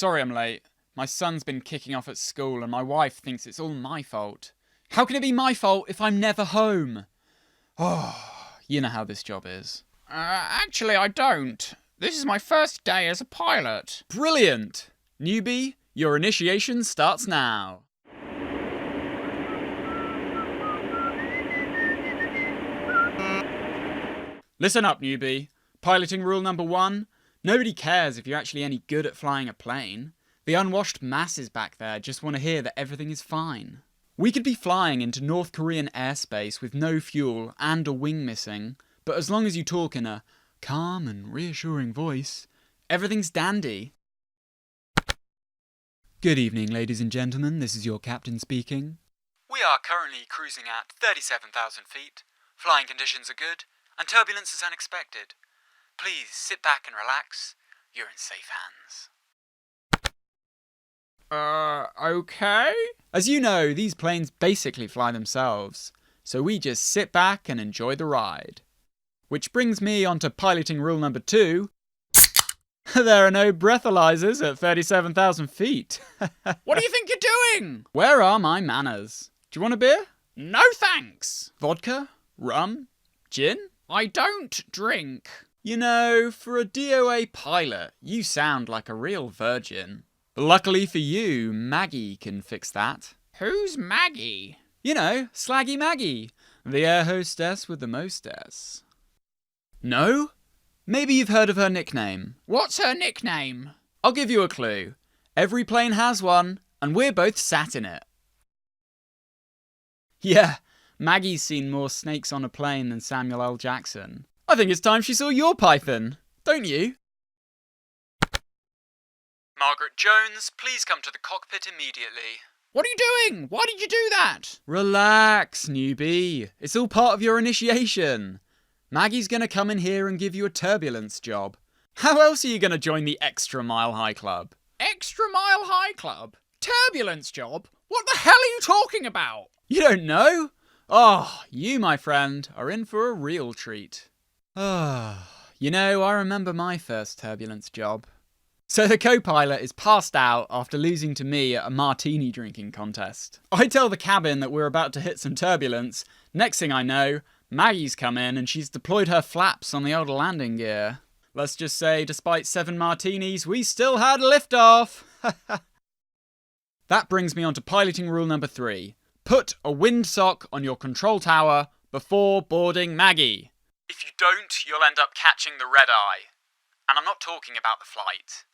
Sorry I'm late. My son's been kicking off at school and my wife thinks it's all my fault. How can it be my fault if I'm never home? Oh, you know how this job is. Actually, I don't. This is my first day as a pilot. Brilliant! Newbie, your initiation starts now. Listen up, newbie. Piloting rule number 1. Nobody cares if you're actually any good at flying a plane. The unwashed masses back there just want to hear that everything is fine. We could be flying into North Korean airspace with no fuel and a wing missing, but as long as you talk in a calm and reassuring voice, everything's dandy. Good evening, ladies and gentlemen. This is your captain speaking. We are currently cruising at 37,000 feet. Flying conditions are good, and turbulence is unexpected. Please sit back and relax. You're in safe hands. Okay? As you know, these planes basically fly themselves, so we just sit back and enjoy the ride. Which brings me on to piloting rule number 2. There are no breathalyzers at 37,000 feet. What do you think you're doing? Where are my manners? Do you want a beer? No thanks. Vodka? Rum? Gin? I don't drink. You know, for a DOA pilot, you sound like a real virgin. Luckily for you, Maggie can fix that. Who's Maggie? You know, Slaggy Maggie, the air hostess with the mostess. No? Maybe you've heard of her nickname. What's her nickname? I'll give you a clue. Every plane has one, and we're both sat in it. Yeah, Maggie's seen more snakes on a plane than Samuel L. Jackson. I think it's time she saw your python, don't you? Margaret Jones, please come to the cockpit immediately. What are you doing? Why did you do that? Relax, newbie. It's all part of your initiation. Maggie's going to come in here and give you a turbulence job. How else are you going to join the Extra Mile High Club? Extra Mile High Club? Turbulence job? What the hell are you talking about? You don't know? Oh, you, my friend, are in for a real treat. You know, I remember my first turbulence job. So the co-pilot is passed out after losing to me at a martini drinking contest. I tell the cabin that we're about to hit some turbulence. Next thing I know, Maggie's come in and she's deployed her flaps on the old landing gear. Let's just say, despite 7 martinis, we still had liftoff. That brings me on to piloting rule number 3. Put a windsock on your control tower before boarding Maggie. If you don't, you'll end up catching the red eye. And I'm not talking about the flight.